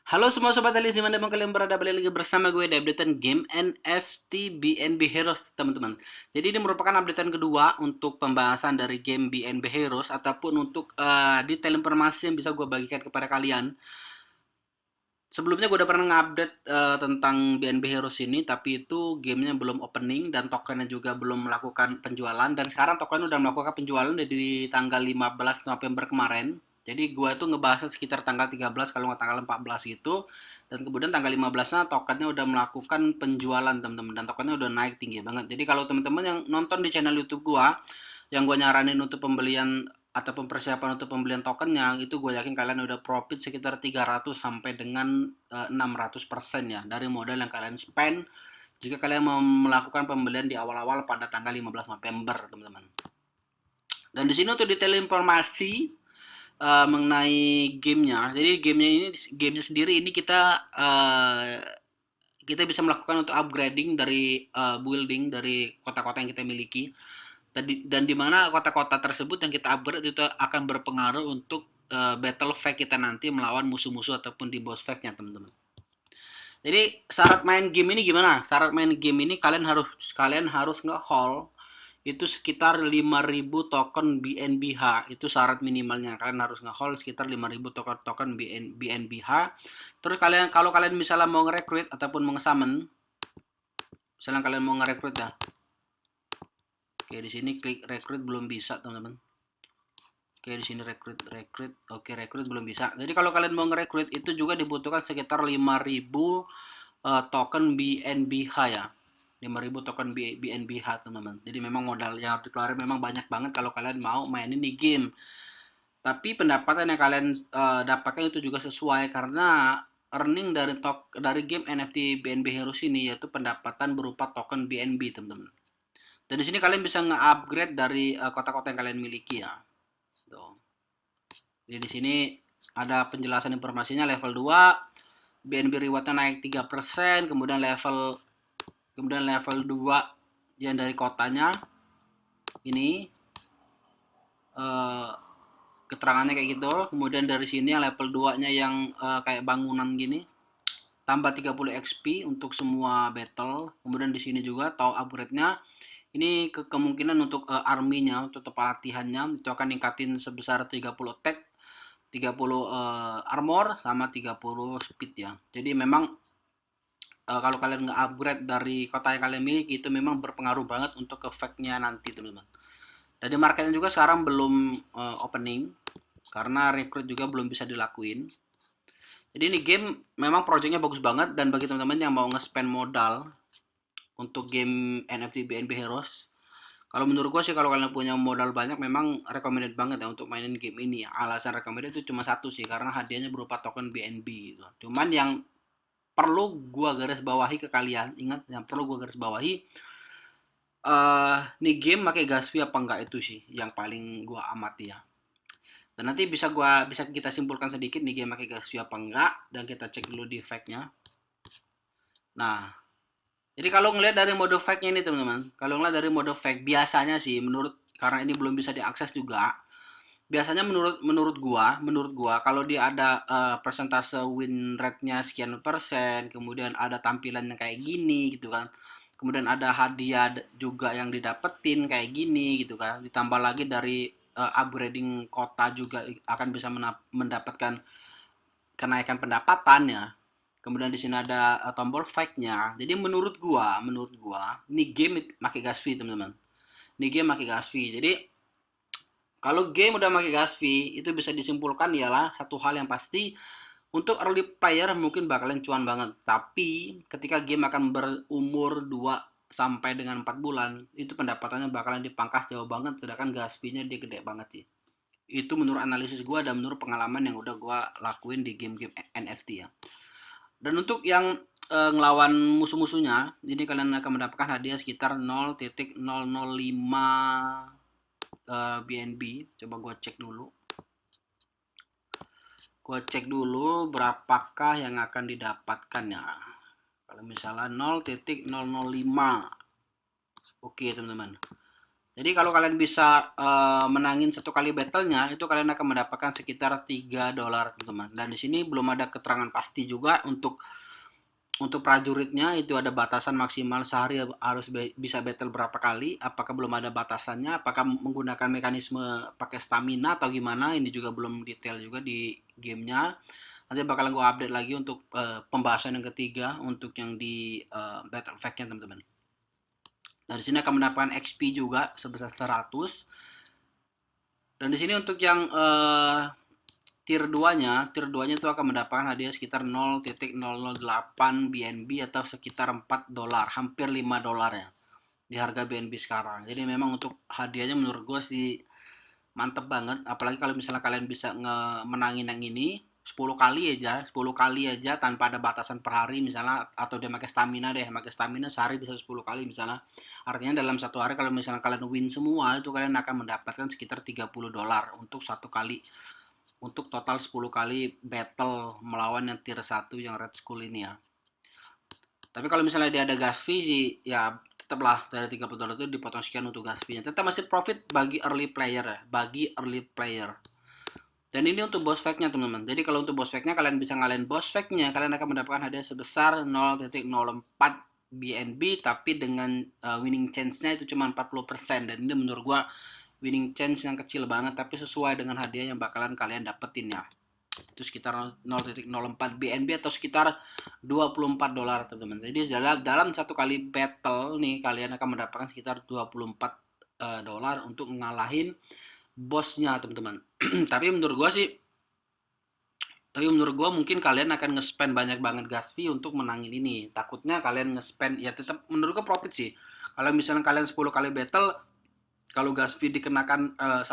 Halo semua sobat Ali, dimanapun kalian berada, balik lagi bersama gue di updatean game NFT BNB Heroes, teman-teman. Jadi ini merupakan updatean kedua untuk pembahasan dari game BNB Heroes ataupun untuk detail informasi yang bisa gue bagikan kepada kalian. Sebelumnya gue udah pernah ngupdate tentang BNB Heroes ini, tapi itu gamenya belum opening dan tokennya juga belum melakukan penjualan. Dan sekarang token udah melakukan penjualan dari tanggal 15 November kemarin. Jadi gue tuh ngebahasnya sekitar tanggal 13 kalau nggak tanggal 14 gitu. Dan kemudian tanggal 15-nya tokennya udah melakukan penjualan teman-teman. Dan tokennya udah naik tinggi banget. Jadi kalau teman-teman yang nonton di channel YouTube gue, yang gue nyaranin untuk pembelian ataupun persiapan untuk pembelian tokennya, itu gue yakin kalian udah profit sekitar 300 sampai dengan 600% ya dari modal yang kalian spend jika kalian mau melakukan pembelian di awal-awal pada tanggal 15 November, teman-teman. Dan di sini untuk detail informasi mengenai gamenya. Jadi gamenya sendiri ini kita bisa melakukan untuk upgrading dari building dari kota-kota yang kita miliki. Dan di mana kota-kota tersebut yang kita upgrade itu akan berpengaruh untuk battle fake kita nanti melawan musuh-musuh ataupun di boss fake-nya, teman-teman. Jadi syarat main game ini gimana? Syarat main game ini kalian harus nge-haul itu sekitar 5.000 token BNBH. Itu syarat minimalnya. Kalian harus nge-haul sekitar 5.000 token BNBH. Terus kalau kalian misalnya mau nge-recruit ataupun mau nge-summon, misalnya kalian mau nge-recruit ya. Oke, di sini klik recruit belum bisa, teman-teman. Oke, di sini rekrut. Oke, rekrut belum bisa. Jadi kalau kalian mau ngerekrut itu juga dibutuhkan sekitar 5.000 token BNBH ya. 5.000 token BNBH, teman-teman. Jadi memang modal yang harus dikeluarin memang banyak banget kalau kalian mau mainin di game. Tapi pendapatan yang kalian dapatkan itu juga sesuai karena earning dari game NFT BNB Heroes ini yaitu pendapatan berupa token BNB, teman-teman. Dan di sini kalian bisa nge-upgrade dari kota-kota yang kalian miliki ya. Tuh. Jadi di sini ada penjelasan informasinya level 2 BNB rewardnya naik 3%, kemudian level 2 yang dari kotanya ini eh, keterangannya kayak gitu. Kemudian dari sini yang level 2-nya yang kayak bangunan gini tambah 30 XP untuk semua battle. Kemudian di sini juga tahu upgrade-nya. Ini kemungkinan untuk army-nya, untuk tempat latihannya itu akan ningkatin sebesar 30 attack, 30 armor sama 30 speed ya. Jadi memang kalau kalian nge-upgrade dari kota yang kalian miliki itu memang berpengaruh banget untuk efeknya nanti, teman-teman. Jadi marketnya juga sekarang belum opening karena recruit juga belum bisa dilakuin. Jadi ini game memang projectnya bagus banget dan bagi teman-teman yang mau nge-spend modal untuk game NFT BNB Heroes, kalau menurut gue sih kalau kalian punya modal banyak memang recommended banget ya untuk mainin game ini ya. Alasan recommended itu cuma satu sih karena hadiahnya berupa token BNB gitu. Cuman yang perlu gua garis bawahi ke kalian, ingat yang perlu gua garis bawahi nih game pakai gas fee apa enggak itu sih yang paling gua amati ya. Dan nanti bisa kita simpulkan sedikit nih game pakai gas fee apa enggak dan kita cek dulu di fact-nya. Nah, jadi kalau ngelihat dari mode fake-nya ini teman-teman, kalau ngelihat dari mode fake biasanya sih menurut karena ini belum bisa diakses juga, biasanya menurut gua kalau dia ada persentase win rate-nya sekian persen, kemudian ada tampilannya kayak gini gitu kan. Kemudian ada hadiah juga yang didapetin kayak gini gitu kan. Ditambah lagi dari upgrading kota juga akan bisa mendapatkan kenaikan pendapatan ya. Kemudian di sini ada tombol fake-nya. Jadi menurut gua, ini game pakai gas fee, teman-teman. Ini game pakai gas fee. Jadi kalau game udah pakai gas fee, itu bisa disimpulkan ialah satu hal yang pasti untuk early player mungkin bakalan cuan banget. Tapi ketika game akan berumur 2 sampai dengan 4 bulan, itu pendapatannya bakalan dipangkas jauh banget sedangkan gas fee-nya dia gede banget sih. Itu menurut analisis gua dan menurut pengalaman yang udah gua lakuin di game-game NFT ya. Dan untuk yang ngelawan musuh-musuhnya, jadi kalian akan mendapatkan hadiah sekitar 0.005 BNB. Coba gua cek dulu. Gua cek dulu berapakah yang akan didapatkan ya. Kalau misalnya 0.005. Oke, teman-teman. Jadi kalau kalian bisa menangin satu kali battle-nya, itu kalian akan mendapatkan sekitar $3, teman-teman. Dan di sini belum ada keterangan pasti juga untuk prajuritnya, itu ada batasan maksimal sehari harus bisa battle berapa kali. Apakah belum ada batasannya? Apakah menggunakan mekanisme pakai stamina atau gimana? Ini juga belum detail juga di gamenya. Nanti bakalan gue update lagi untuk pembahasan yang ketiga untuk yang di battle effect-nya, teman-teman. Nah, di sini akan mendapatkan XP juga sebesar 100. Dan di sini untuk yang tier 2-nya itu akan mendapatkan hadiah sekitar 0.008 BNB atau sekitar $4, hampir $5 ya di harga BNB sekarang. Jadi memang untuk hadiahnya menurut gue sih mantep banget, apalagi kalau misalnya kalian bisa menangin yang ini 10 kali aja tanpa ada batasan per hari misalnya, atau dia pakai stamina sehari bisa 10 kali misalnya. Artinya dalam satu hari kalau misalnya kalian win semua, itu kalian akan mendapatkan sekitar $30 untuk satu kali, untuk total 10 kali battle melawan yang tier 1 yang red school ini ya. Tapi kalau misalnya dia ada gas fee sih, ya tetaplah dari $30 itu dipotong sekian untuk gas fee-nya. Tetap masih profit bagi early player ya, bagi early player. Dan ini untuk boss fight-nya, teman-teman. Jadi kalau untuk boss fight-nya kalian bisa ngalahin boss fight-nya, kalian akan mendapatkan hadiah sebesar 0.04 BNB, tapi dengan winning chance-nya itu cuma 40%. Dan ini menurut gua winning chance yang kecil banget, tapi sesuai dengan hadiah yang bakalan kalian dapetin ya. Itu sekitar 0.04 BNB atau sekitar $24, teman-teman. Jadi dalam satu kali battle nih kalian akan mendapatkan sekitar $24 untuk ngalahin bosnya, teman-teman. tapi menurut gua mungkin kalian akan nge-spend banyak banget gas fee untuk menangin ini. Takutnya kalian nge-spend, ya tetap menurut gua profit sih. Kalau misalnya kalian 10 kali battle, kalau gas fee dikenakan $1,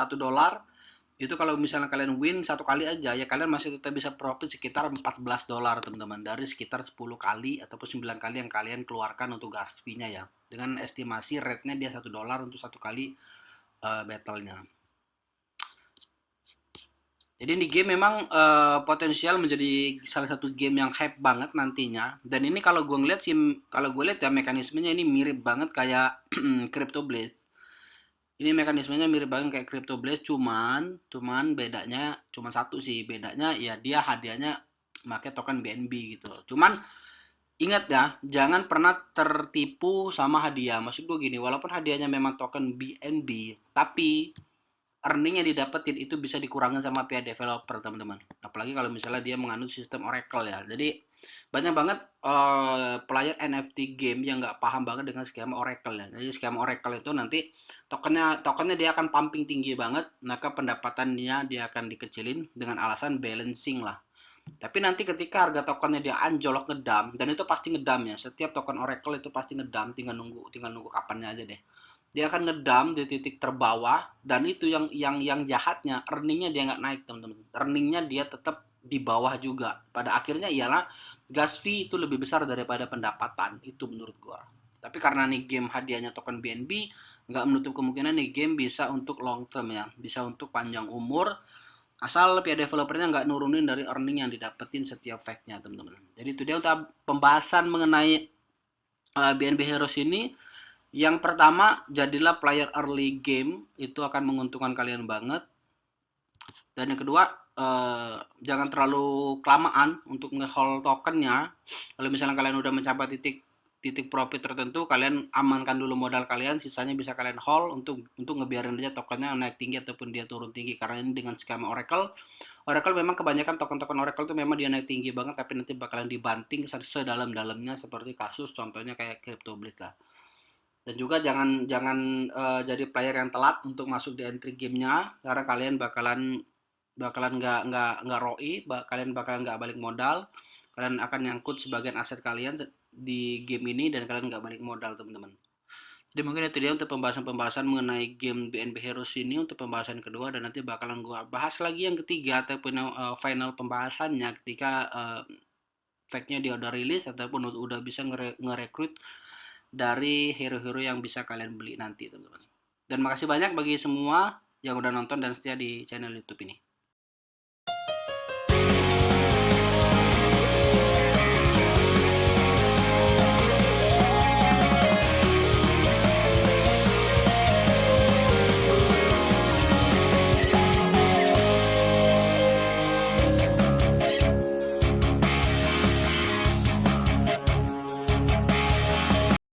itu kalau misalnya kalian win satu kali aja, ya kalian masih tetap bisa profit sekitar $14, teman-teman, dari sekitar 10 kali ataupun 9 kali yang kalian keluarkan untuk gas fee-nya ya. Dengan estimasi rate-nya dia $1 untuk satu kali battle-nya. Jadi ini game memang potensial menjadi salah satu game yang hype banget nantinya. Dan ini kalau gue ngeliat sih, kalau gue lihat ya mekanismenya ini mirip banget kayak Crypto Blade. Ini mekanismenya mirip banget kayak Crypto Blade, cuman bedanya cuma satu sih. Bedanya ya dia hadiahnya pakai token BNB gitu. Cuman ingat ya, jangan pernah tertipu sama hadiah. Maksud gue gini, walaupun hadiahnya memang token BNB, tapi earning yang didapetin itu bisa dikurangin sama pihak developer, teman-teman. Apalagi kalau misalnya dia menganut sistem Oracle ya. Jadi banyak banget player NFT game yang nggak paham banget dengan skema Oracle ya. Jadi skema Oracle itu nanti tokennya dia akan pumping tinggi banget, maka pendapatannya dia akan dikecilin dengan alasan balancing lah. Tapi nanti ketika harga tokennya dia anjlok ngedam, dan itu pasti ngedam ya. Setiap token Oracle itu pasti ngedam, tinggal nunggu kapannya aja deh. Dia akan ngedam di titik terbawah, dan itu yang jahatnya earningnya dia nggak naik, teman-teman. Earningnya dia tetap di bawah juga. Pada akhirnya ialah gas fee itu lebih besar daripada pendapatan, itu menurut gua. Tapi karena nih game hadiahnya token BNB, nggak menutup kemungkinan nih game bisa untuk long term ya, bisa untuk panjang umur, asal pihak developernya nggak nurunin dari earning yang didapetin setiap fact-nya, teman-teman. Jadi itu dia untuk pembahasan mengenai BNB Heroes ini. Yang pertama, jadilah player early game, itu akan menguntungkan kalian banget. Dan yang kedua, jangan terlalu kelamaan untuk nge-hold tokennya. Kalau misalnya kalian udah mencapai titik profit tertentu, kalian amankan dulu modal kalian, sisanya bisa kalian hold untuk ngebiarin aja tokennya naik tinggi ataupun dia turun tinggi. Karena ini dengan skema Oracle memang kebanyakan token-token Oracle itu memang dia naik tinggi banget, tapi nanti bakalan dibanting sedalam-dalamnya, seperti kasus contohnya kayak CryptoBlade lah. Dan juga jangan jadi player yang telat untuk masuk di entry gamenya, karena kalian bakalan nggak ROI, kalian bakalan nggak balik modal, kalian akan nyangkut sebagian aset kalian di game ini dan kalian nggak balik modal, teman-teman. Jadi mungkin itu dia untuk pembahasan mengenai game BNB Heroes ini untuk pembahasan kedua, dan nanti bakalan gua bahas lagi yang ketiga ataupun final pembahasannya ketika fact-nya dia udah rilis ataupun udah bisa ngerekrut dari hero-hero yang bisa kalian beli nanti, teman-teman. Dan makasih banyak bagi semua yang udah nonton dan setia di channel YouTube ini.